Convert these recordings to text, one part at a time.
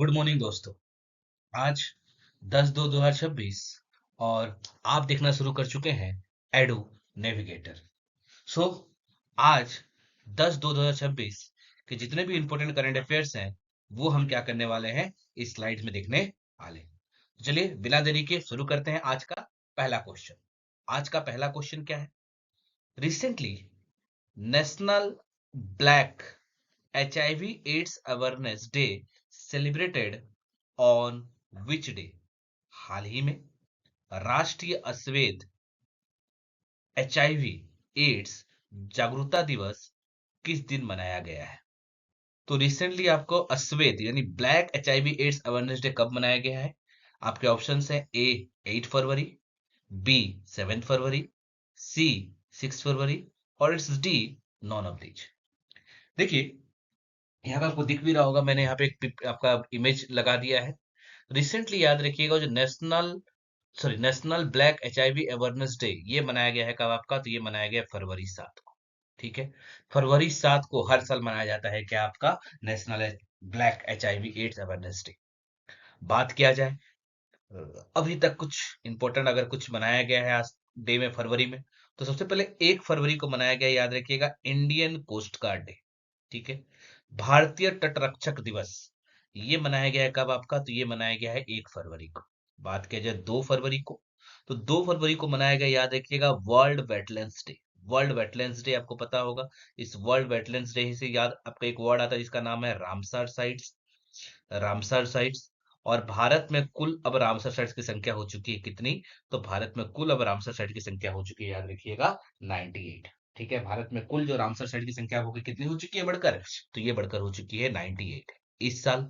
Good morning दोस्तों। आज 10/2/2026 और आप देखना शुरू कर चुके हैं एडू नेविगेटर। सो आज 10/2/2026 के जितने भी इंपॉर्टेंट करंट अफेयर्स हैं वो हम क्या करने वाले हैं इस स्लाइड में देखने वाले हैं। तो चलिए बिना देरी के शुरू करते हैं आज का पहला क्वेश्चन। आज का पहला क्वेश्चन क्या है? Recently national black HIV AIDS awareness day celebrated on which day? हाल ही में राष्ट्रीय अश्वेत HIV एड्स जागरूकता दिवस किस दिन मनाया गया है? तो रिसेंटली आपको अश्वेत यानी black HIV AIDS awareness day कब मनाया गया है? आपके ऑप्शंस हैं ए 8 फरवरी, बी 7 फरवरी, सी 6 फरवरी और it's D none of these. देखिए यहाँ पे आपको दिख भी रहा होगा, मैंने यहाँ पे आपका इमेज लगा दिया है। रिसेंटली याद रखिएगा जो national black HIV awareness day ये मनाया गया है कब आपका? तो ये मनाया गया फरवरी 7 को। ठीक है, फरवरी 7 को हर साल मनाया जाता है क्या आपका national black HIV AIDS awareness day. बात किया जाए अभी तक कुछ इंपॉर्टेंट अगर कुछ मनाया गया है आज डे में फरवरी में, तो सबसे पहले 1 फरवरी को मनाया गया, याद रखिएगा, इंडियन कोस्ट गार्ड डे। ठीक है, भारतीय तटरक्षक दिवस ये मनाया गया है कब आपका? तो ये मनाया गया है 1 फरवरी को। बात किया जाए 2 फरवरी को, तो 2 फरवरी को मनाया गया, याद रखिएगा, world wetlands day. World wetlands day आपको पता होगा। इस वर्ल्ड वेटलैंड्स डे से याद आपका एक वर्ड आता है जिसका नाम है रामसर साइट्स। Ramsar sites. और भारत में कुल अब रामसर साइट्स की संख्या हो चुकी है कितनी? तो भारत में कुल अब रामसर साइट की संख्या हो चुकी है, याद रखिएगा, 98। ठीक है, भारत में कुल जो रामसर साइट की संख्या होगी कितनी हो चुकी है बढ़कर? तो ये बढ़कर हो चुकी है 98। इस साल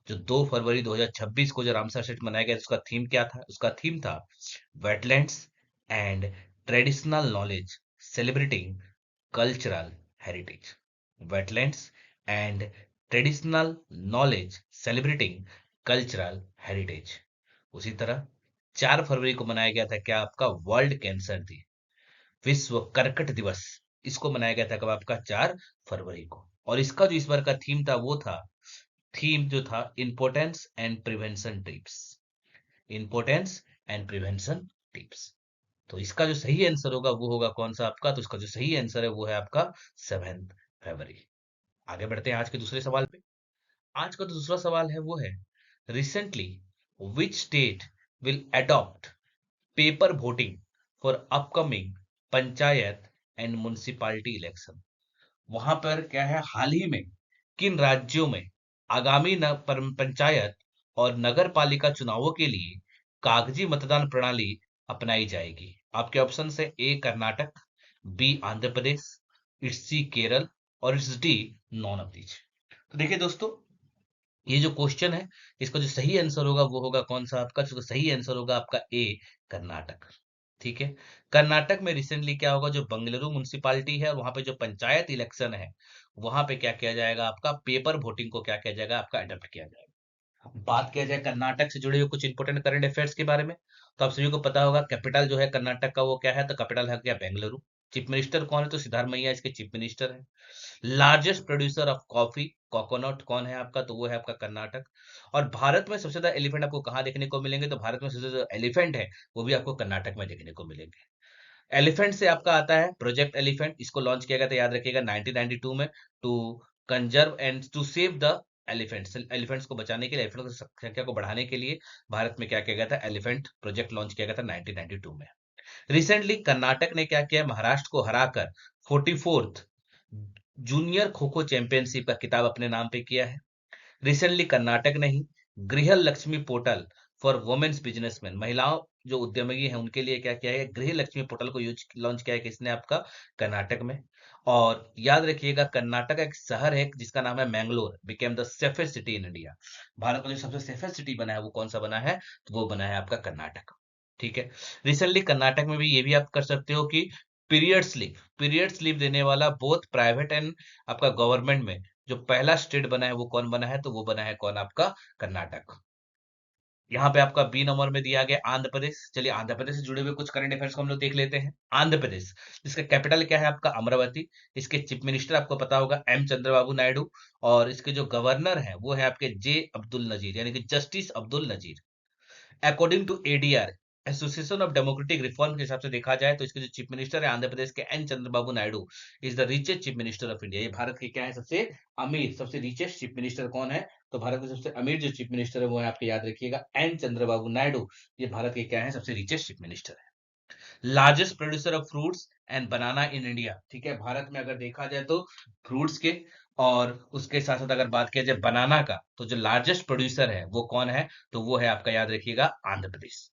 जो 2 फरवरी 2026 को जो रामसर साइट मनाया गया उसका थीम क्या था? उसका थीम था wetlands and traditional knowledge celebrating cultural heritage. Wetlands and traditional knowledge celebrating cultural heritage. उसी तरह 4 फरवरी को मनाया गया था क्या आपका? वर्ल्ड कैंसर डे, विश्व कर्कट दिवस। इसको मनाया गया था कब आपका? 4 फरवरी को। और इसका जो इस बार का थीम था वो था, थीम जो था, importance and prevention tips. Importance and prevention tips. तो इसका जो सही आंसर होगा वो होगा कौन सा आपका? तो इसका जो सही आंसर है वो है आपका 7 फरवरी। आगे बढ़ते हैं आज के दूसरे सवाल पे। आज का जो दूसरा सवाल है वो है, recently which state will adopt paper voting for upcoming panchayat and municipality election? वहां पर क्या है, हाल ही में किन राज्यों में आगामी पंचायत और नगर पालिका चुनावों के लिए कागजी मतदान प्रणाली अपनाई जाएगी? आपके ऑप्शन है A Karnataka, B Andhra Pradesh, it's C Kerala और it's D none of these. तो देखिए दोस्तों, ये जो क्वेश्चन है इसका जो सही आंसर होगा वो होगा कौन सा आपका? जो सही आंसर होगा आपका ए कर्नाटक। ठीक है, कर्नाटक में रिसेंटली क्या होगा, जो बंगलुरु म्युनिसिपालिटी है वहां पे जो पंचायत इलेक्शन है वहां पे क्या किया जाएगा आपका? पेपर वोटिंग को क्या किया जाएगा आपका? अडॉप्ट किया जाएगा। बात किया जाए कर्नाटक से जुड़े हुए कुछ इंपोर्टेंट करंट अफेयर्स के बारे में, तो आप सभी को पता होगा कैपिटल जो है कर्नाटक का वो क्या है? तो कैपिटल है क्या? बेंगलुरु। चीफ मिनिस्टर कौन है? तो सिद्धारमैया इसके चीफ मिनिस्टर है। Largest producer of coffee coconut कौन है आपका? तो वो है आपका कर्नाटक। और भारत में सबसे ज्यादा एलिफेंट आपको कहाँ देखने को मिलेंगे? तो भारत में सबसे ज्यादा एलिफेंट है वो भी आपको कर्नाटक में देखने को मिलेंगे। एलिफेंट से आपका आता है प्रोजेक्ट एलिफेंट। इसको लॉन्च किया गया था, याद रखिएगा, 1992 में, to conserve and to save the elephants. Elephants को बचाने के लिए, एलिफेंट की संख्या को बढ़ाने के लिए भारत में क्या किया गया था? एलिफेंट प्रोजेक्ट लॉन्च किया गया था 1992 में। रिसेंटली कर्नाटक ने क्या किया? महाराष्ट्र को हराकर 44th junior kho kho championship का खिताब अपने नाम पे किया है। रिसेंटली कर्नाटक ने ही Griha Lakshmi portal for womens businessman, महिलाओं जो उद्यमी हैं उनके लिए क्या किया है? गृह लक्ष्मी पोर्टल को यूज लॉन्च किया है किसने? आपका कर्नाटक में। और याद रखिएगा कर्नाटक एक शहर है जिसका नाम है Mangalore, became the safest city in India. Bharat का जो सबसे सेफेस्ट सिटी बना है वो कौन सा बना है? तो वो बना है आपका कर्नाटक। ठीक है, रिसेंटली कर्नाटक में भी ये भी आप कर सकते हो कि पीरियड्स लीव देने वाला बोथ प्राइवेट एंड आपका गवर्नमेंट में जो पहला स्टेट बना है वो कौन बना है? तो वो बना है कौन? आपका कर्नाटक। यहाँ पे आपका बी नंबर में दिया गया आंध्र प्रदेश। चलिए आंध्र प्रदेश से जुड़े हुए कुछ करंट अफेयर्स को हम लोग देख लेते हैं। आंध्र प्रदेश, इसका कैपिटल क्या है आपका अमरावती। इसके चीफ मिनिस्टर आपको पता होगा एम चंद्रबाबू नायडू, और इसके जो गवर्नर है वो है आपके जे अब्दुल नजीर, यानी कि justice Abdul Nazeer. According to ADR, association of democratic reform के हिसाब से देखा जाए तो इसके जो चीफ मिनिस्टर है आंध्र प्रदेश के N Chandrababu Naidu is the richest chief minister of India. ये भारत के क्या है, सबसे अमीर, सबसे रिचेस्ट चीफ मिनिस्टर कौन है, तो भारत के सबसे अमीर जो चीफ मिनिस्टर है वो है आपके, याद रखिएगा, एन चंद्रबाबू नायडू। ये भारत के क्या है, सबसे रिचेस्ट चीफ मिनिस्टर है। Largest producer of fruits and banana in India, ठीक है, भारत में अगर देखा जाए तो फ्रूट्स के, और उसके साथ साथ अगर बात किया जाए बनाना का, तो जो लार्जेस्ट प्रोड्यूसर है वो कौन है, तो वो है आपका, याद रखिएगा, आंध्र प्रदेश।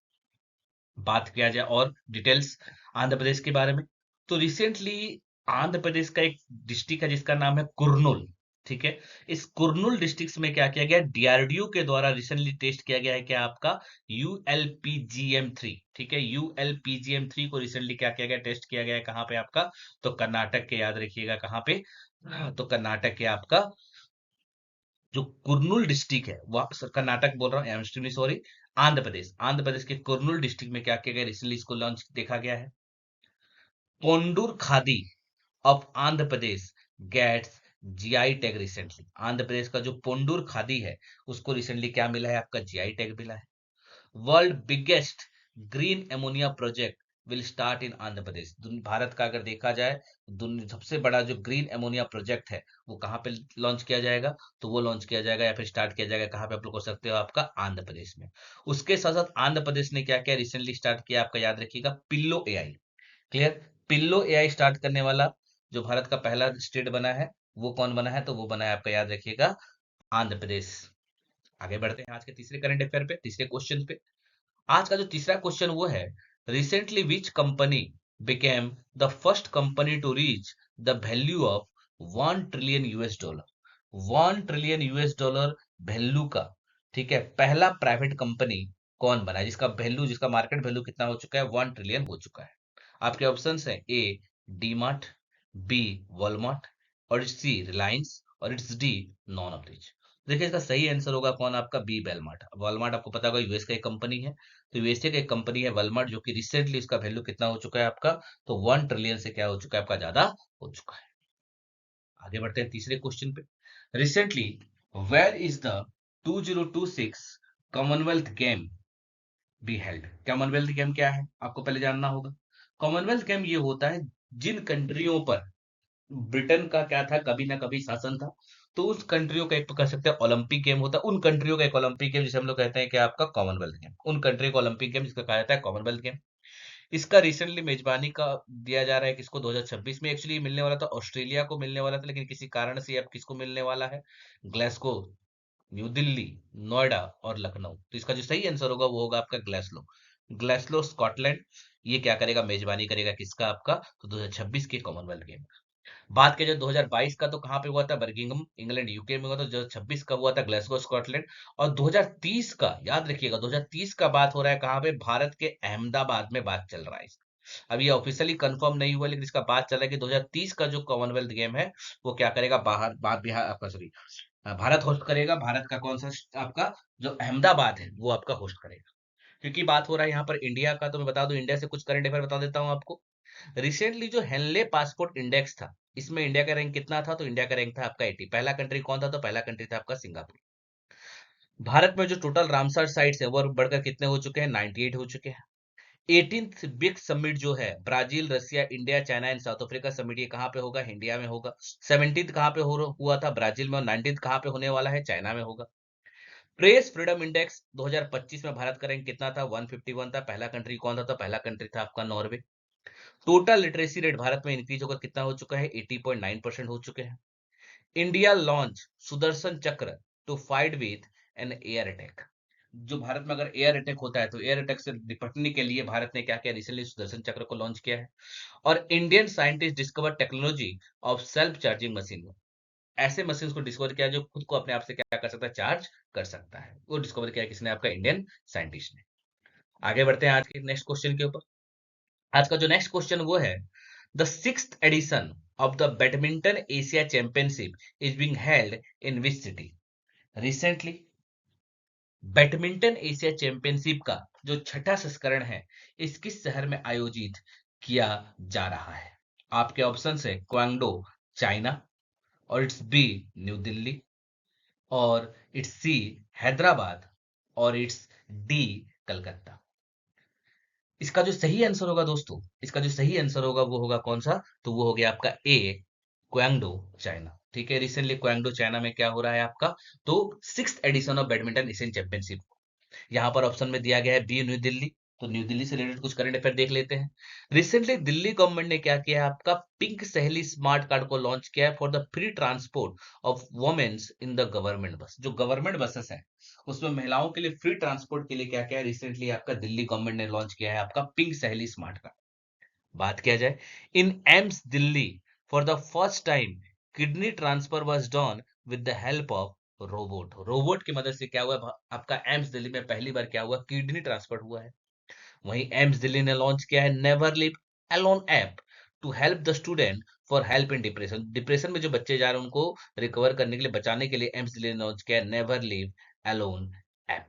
बात किया जाए और डिटेल्स आंध्र प्रदेश के बारे में, तो रिसेंटली आंध्र प्रदेश का एक डिस्ट्रिक्ट है जिसका नाम है कुर्नूल। ठीक है, इस कुर्नूल डिस्ट्रिक्ट में क्या किया गया, डीआरडीओ के द्वारा रिसेंटली टेस्ट किया गया है क्या आपका ULPGM-3। ठीक है, ULPGM-3 को रिसेंटली क्या किया गया, टेस्ट किया गया है कहाँ पे आपका, तो कर्नाटक के, याद रखिएगा कहाँ पे, तो कर्नाटक के आपका जो कुर्नूल डिस्ट्रिक्ट है, वह कर्नाटक बोल रहा हूँ, एक्सट्रीमली सॉरी, आंध्र प्रदेश, आंध्र प्रदेश के कुर्नूल डिस्ट्रिक्ट में क्या किया गया, रिसेंटली इसको लॉन्च देखा गया है। Kondur khadi of Andhra Pradesh gets GI tag recently. Andhra Pradesh का जो पोंडूर खादी है उसको रिसेंटली क्या मिला है, आपका जीआई टैग मिला है। World biggest green ammonia project will start in Andhra Pradesh. Bharat का अगर देखा जाए, सबसे बड़ा जो ग्रीन एमोनिया प्रोजेक्ट है वो कहाँ पे लॉन्च किया जाएगा, तो वो लॉन्च किया जाएगा या फिर स्टार्ट किया जाएगा कहाँ पे, आप लोग कर सकते हो, आपका आंध्र प्रदेश में। उसके साथ साथ आंध्र प्रदेश ने क्या क्या रिसेंटली स्टार्ट किया, आपका याद रखिएगा, pillow AI. Clear, pillow AI start करने वाला जो भारत का पहला स्टेट बना है वो कौन बना है, तो वो बना है आपका, याद रखिएगा, आंध्र प्रदेश। आगे बढ़ते हैं आज के तीसरे करंट अफेयर पे, तीसरे क्वेश्चन पे। आज का जो तीसरा क्वेश्चन वो है, recently which company became the first company to reach the value of 1 trillion US dollar. 1 trillion US dollar value का, ठीक है, पहला प्राइवेट कंपनी कौन बना है, जिसका वैल्यू, जिसका मार्केट वैल्यू कितना हो चुका है, 1 ट्रिलियन हो चुका है। आपके ऑप्शंस हैं, ए डीमार्ट, बी वॉलमार्ट, और सी रिलायंस, और it's D none of this. देखिए इसका सही आंसर होगा कौन, आपका बी वॉलमार्ट। वॉलमार्ट आपको पता होगा यूएस का एक कंपनी है, तो यूएसए का एक कंपनी है वॉलमार्ट, जो कि रिसेंटली इसका वैल्यू कितना हो चुका है आपका, तो 1 ट्रिलियन से क्या हो चुका है आपका, ज्यादा हो चुका है। आगे बढ़ते हैं तीसरे क्वेश्चन पे। Recently where is the 2026 Commonwealth game be held. Commonwealth game क्या है आपको पहले जानना होगा। कॉमनवेल्थ गेम ये होता है जिन कंट्रियों पर ब्रिटेन का क्या था, कभी ना कभी शासन था, तो उस कंट्रियों का एक, तो कह सकते हैं ओलंपिक गेम होता है, उन कंट्रियों का एक ओलंपिक गेम जिसे हम लोग कहते हैं कि आपका कॉमनवेल्थ गेम, उन कंट्री का ओलंपिक गेम जिसका कहा जाता है कॉमनवेल्थ गेम। इसका रिसेंटली मेजबानी का दिया जा रहा है किसको, 2026 में एक्चुअली मिलने वाला था, ऑस्ट्रेलिया को मिलने वाला था, लेकिन किसी कारण से अब किसको मिलने वाला है, ग्लासगो, न्यू दिल्ली, नोएडा और लखनऊ। तो इसका जो सही आंसर होगा वो होगा आपका ग्लासलो। ग्लासलो स्कॉटलैंड ये क्या करेगा, मेजबानी करेगा किसका, आपका, तो 2026 के कॉमनवेल्थ गेम। बात की जाए 2022 का, तो कहाँ पे हुआ था, बर्मिंघम इंग्लैंड यूके में हुआ था। 2026 का हुआ था ग्लासगो स्कॉटलैंड। और 2030 का, याद रखिएगा, 2030 का बात हो रहा है कहाँ पे, भारत के अहमदाबाद में बात चल रहा है। अभी ऑफिशियली कंफर्म नहीं हुआ, लेकिन इसका बात चल रहा है कि 2030 का जो कॉमनवेल्थ गेम है वो क्या करेगा, बाहर बाहर बिहार आपका, सॉरी, भारत होस्ट करेगा। भारत का कौन सा आपका, जो अहमदाबाद है वो आपका होस्ट करेगा। क्योंकि बात हो रहा है यहाँ पर इंडिया का, तो मैं बता दूं, इंडिया से कुछ करंट अफेयर बता देता हूँ आपको। रिसेंटली जो हेनले पासपोर्ट इंडेक्स था, इसमें इंडिया का रैंक कितना था, तो इंडिया का रैंक था आपका 80। पहला कंट्री कौन था, तो पहला कंट्री था आपका सिंगापुर। भारत में जो टोटल रामसर साइट्स है वो बढ़कर कितने हो चुके हैं, 98 हो चुके हैं। 18th बिग समिट जो है, Brazil, Russia, India, China and South Africa summit, ये कहाँ पे होगा, इंडिया में होगा। 17th कहाँ पे हुआ था, ब्राजील में, और 19th कहाँ पे होने वाला है, चाइना में होगा। प्रेस फ्रीडम इंडेक्स 2025 में भारत का रैंक कितना था, 151 था। पहला कंट्री कौन था, तो पहला कंट्री था आपका Norway. Total literacy rate Bharat में इंक्रीज होकर कितना हो चुका है, 80.9% हो चुके हैं। India launch Sudarshan Chakra to fight with an air attack. जो भारत में अगर एयर अटैक होता है, तो एयर अटैक से निपटने के लिए भारत ने क्या किया, रिसेंटली सुदर्शन चक्र को लॉन्च किया है। और Indian scientist discover technology of self charging machine. ऐसे मशीन को डिस्कवर किया जो खुद को अपने आप से क्या कर सकता है, चार्ज कर सकता है। वो डिस्कवर किया किसने, आपका इंडियन साइंटिस्ट ने। आगे बढ़ते हैं आज के नेक्स्ट क्वेश्चन के ऊपर। आज का जो नेक्स्ट क्वेश्चन वो है, the sixth addition of the badminton Asia championship is being held in which city. Recently badminton Asia championship का जो छठा संस्करण है इस किस शहर में आयोजित किया जा रहा है? आपके ऑप्शन है क्वांगडो चाइना, और इट्स बी न्यू दिल्ली, और इट्स सी हैदराबाद, और इट्स डी कलकत्ता। इसका जो सही आंसर होगा दोस्तों, इसका जो सही आंसर होगा वो होगा कौन सा? तो वो हो गया आपका ए, क्वांगडो चाइना। ठीक है, रिसेंटली क्वांगडो चाइना में क्या हो रहा है आपका? तो six edition of badminton Asian championship. यहाँ पर ऑप्शन में दिया गया है बी न्यू दिल्ली। तो न्यू दिल्ली से रिलेटेड कुछ करंट अफेयर देख लेते हैं। रिसेंटली दिल्ली गवर्नमेंट ने क्या किया है? आपका पिंक सहेली स्मार्ट कार्ड को लॉन्च किया है for the free transport of womens in the government bus. जो गवर्नमेंट बसेस है उसमें महिलाओं के लिए फ्री ट्रांसपोर्ट के लिए क्या क्या है रिसेंटली आपका दिल्ली गवर्नमेंट ने लॉन्च किया है? आपका पिंक सहेली स्मार्ट कार्ड। बात किया जाए in AIIMS Delhi, for the first time kidney transfer was done with the help of robot. Robot की मदद से क्या हुआ आपका एम्स दिल्ली में पहली बार क्या हुआ? किडनी ट्रांसफर हुआ है। वहीं एम्स दिल्ली ने लॉन्च किया है never live alone app to help the student for help in depression. Depression में जो बच्चे जा रहे हैं उनको रिकवर करने के लिए, बचाने के लिए एम्स दिल्ली ने लॉन्च किया है नेवर लिव अलोन ऐप।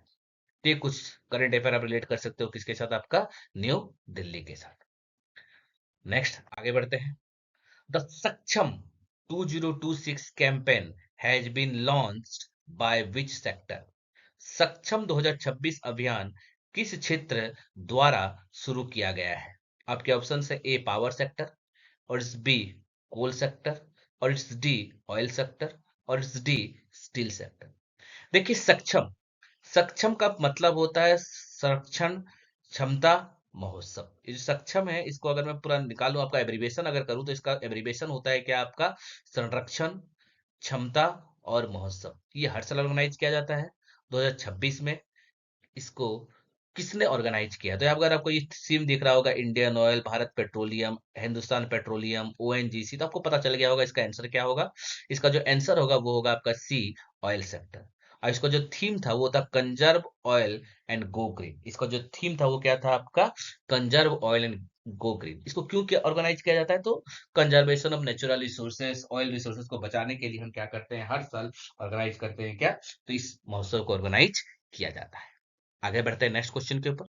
ये कुछ करंट अफेयर आप रिलेट कर सकते हो किसके साथ? आपका न्यू दिल्ली के साथ। नेक्स्ट आगे बढ़ते हैं। The Saksham 2026 campaign has been launched by which sector? Saksham 2026 अभियान किस क्षेत्र द्वारा शुरू किया गया है? आपके ऑप्शन है ए पावर सेक्टर, और इट्स बी कोल सेक्टर, और इट्स डी ऑयल सेक्टर, और इट्स डी स्टील सेक्टर। देखिए सक्षम, सक्षम का मतलब होता है संरक्षण क्षमता महोत्सव। ये जो सक्षम है इसको अगर मैं पूरा निकालूं, आपका एब्रीविएशन अगर करूं तो इसका एब्रीविएशन होता है क्या? आपका संरक्षण क्षमता और महोत्सव। ये हर साल ऑर्गेनाइज किया जाता है। 2026 में इसको किसने ऑर्गेनाइज किया? तो अगर आपको ये सीन दिख रहा होगा Indian oil, Bharat petroleum, Hindustan petroleum, ONGC, तो आपको पता चल गया होगा इसका आंसर क्या होगा। इसका जो आंसर होगा वो होगा आपका सी ऑयल सेक्टर। और इसका जो थीम था वो था conserve oil and go green. इसका जो थीम था वो क्या था आपका? Conserve oil and go green. इसको क्यों क्या ऑर्गेनाइज किया जाता है? तो conservation of natural resources, oil resources को बचाने के लिए हम क्या करते हैं? हर साल ऑर्गेनाइज करते हैं क्या? तो इस महोत्सव को ऑर्गेनाइज किया जाता है। आगे बढ़ते हैं नेक्स्ट क्वेश्चन के ऊपर।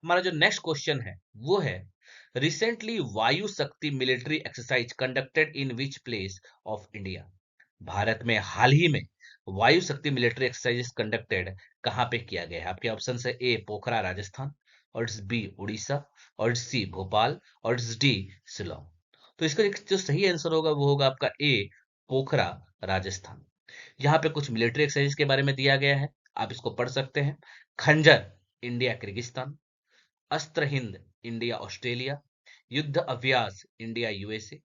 हमारा जो नेक्स्ट क्वेश्चन है वो है रिसेंटली वायु शक्ति military exercise conducted in which place of India? Bharat में हाल ही में वायु शक्ति मिलिट्री एक्सरसाइज कंडक्टेड कहां पे किया गया है? आपके ऑप्शन है ए पोखरा राजस्थान, और इट्स बी उड़ीसा, और इट्स सी भोपाल, और इट्स डी शिलोंग। तो इसका जो सही आंसर होगा वो होगा आपका ए पोखरा राजस्थान। यहाँ पे कुछ मिलिट्री एक्सरसाइज के बारे में दिया गया है, आप इसको पढ़ सकते हैं। खंजर इंडिया किर्गिस्तान, अस्त्र हिंद इंडिया ऑस्ट्रेलिया, युद्ध अभ्यास India USA,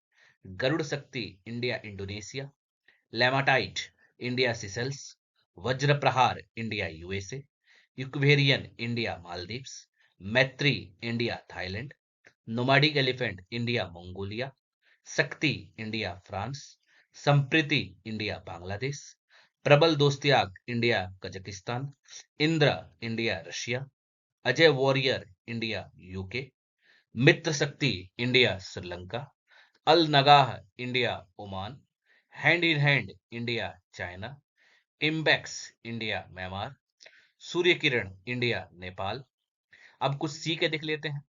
Garud Shakti India Indonesia, लेमाटाइट India Seychelles, Vajra Prahar India USA, यूक्वेरियन India Maldives, Maitree India Thailand, nomadic elephant India Mongolia, Shakti India France, Sampriti India Bangladesh, Prabal दोस्तियाग India Kazakhstan, Indra India Russia, Ajay warrior India UK, Mitra Shakti India Sri Lanka, Al Najah India Oman, hand in hand India China, Imbex India Myanmar, Surya Kiran India Nepal. अब कुछ sea के देख लेते हैं।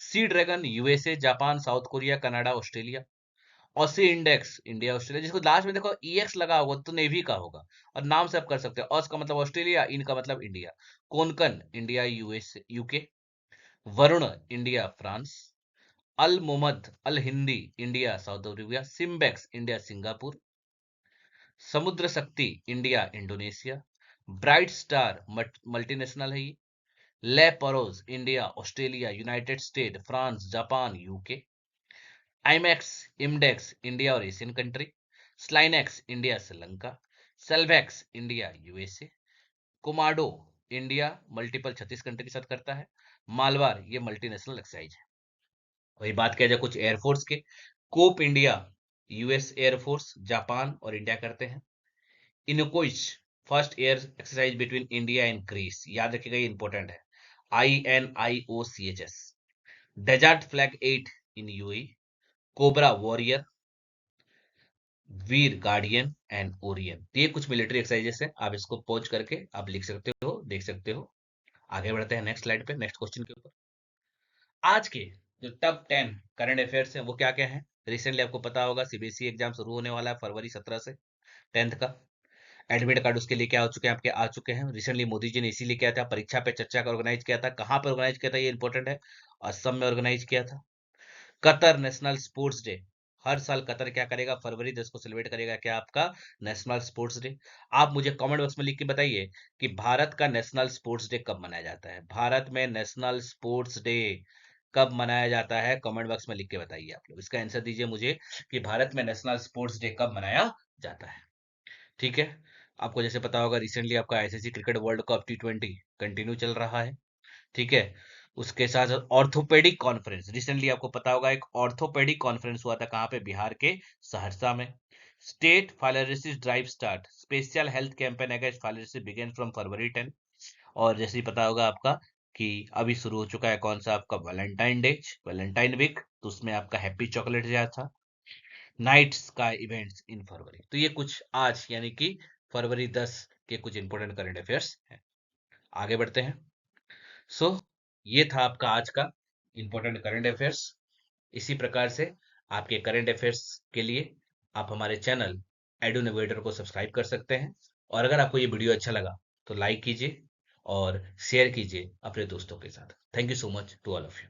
Sea dragon USA Japan south Korea Canada Australia, Aussie index India Australia, जिसको last में देखो EX लगा होगा तो नेवी का होगा, और नाम से आप कर सकते हो। ऑस का मतलब ऑस्ट्रेलिया, इन का मतलब India, Konkan India US UK, Varun India France, Al Mohammed Al Hindi India Saudi Arabia, SIMBEX India Singapore, Samudra Shakti India Indonesia, bright star multinational है ये, La Perouse India Australia United States France Japan UK, IMAX IMDEX India और Asian country, SLINEX India Sri Lanka, SALVEX India USA, Komodo India multiple 36 country के साथ करता है, मालवार ये multinational exercise है। वही बात किया जाए कुछ एयरफोर्स के, cope India US air force Japan और इंडिया करते हैं, इनोकोइच first air exercise between India and Greece, याद रखिएगा ये इंपॉर्टेंट है, INIOCHS, desert flag 8 in UAE, cobra warrior, Veer, guardian and Orion. ये कुछ मिलिट्री एक्सरसाइजेस है, आप इसको पॉज करके आप लिख सकते हो, देख सकते हो। आगे बढ़ते हैं नेक्स्ट स्लाइड पे, नेक्स्ट क्वेश्चन के ऊपर। आज के जो टॉप 10 करंट अफेयर्स हैं वो क्या क्या हैं। रिसेंटली आपको पता होगा सीबीएसई एग्जाम शुरू होने वाला है फरवरी 17 से, 10th का। एडमिट कार्ड उसके लिए क्या हो चुके हैं, आपके आ चुके हैं। रिसेंटली मोदी जी ने इसीलिए किया था, परीक्षा पे चर्चा का ऑर्गेनाइज किया था। कहाँ पे ऑर्गेनाइज किया था ये इंपॉर्टेंट है, असम में ऑर्गेनाइज किया था। कतर नेशनल स्पोर्ट्स डे, हर साल कतर क्या करेगा, फरवरी 10 को सेलिब्रेट करेगा क्या, आपका नेशनल स्पोर्ट्स डे। आप मुझे कमेंट बॉक्स में लिख के बताइए कि भारत का नेशनल स्पोर्ट्स डे कब मनाया जाता है। भारत में नेशनल स्पोर्ट्स डे कब मनाया जाता है, कमेंट बॉक्स में लिख के बताइए। आप लोग इसका आंसर दीजिए मुझे कि भारत में नेशनल स्पोर्ट्स डे कब मनाया जाता है। ठीक है। आपको जैसे पता होगा रिसेंटली आपका ICC cricket world cup T20 continue चल रहा है। ठीक है। उसके साथ साथ ऑर्थोपेडिक कॉन्फ्रेंस, रिसेंटली आपको पता होगा एक ऑर्थोपेडिक कॉन्फ्रेंस हुआ था, कहाँ पे, बिहार के सहरसा में। State filariasis drive start, special health campaign against filariasis begin from February 10। और जैसे ही पता होगा आपका कि अभी शुरू हो चुका है कौन सा, आपका वैलेंटाइन डे, वैलेंटाइन वीक, तो उसमें आपका हैप्पी चॉकलेट दिया था। नाइट स्काई इवेंट्स इन फरवरी। तो ये कुछ आज यानी कि फरवरी 10 के कुछ इंपॉर्टेंट करंट अफेयर्स हैं। आगे बढ़ते हैं। सो ये था आपका आज का इंपॉर्टेंट करंट अफेयर्स। इसी प्रकार से आपके करंट अफेयर्स के लिए आप हमारे चैनल एडू नेविगेटर को सब्सक्राइब कर सकते हैं। और अगर आपको ये वीडियो अच्छा लगा तो लाइक कीजिए और शेयर कीजिए अपने दोस्तों के साथ। Thank you so much to all of you.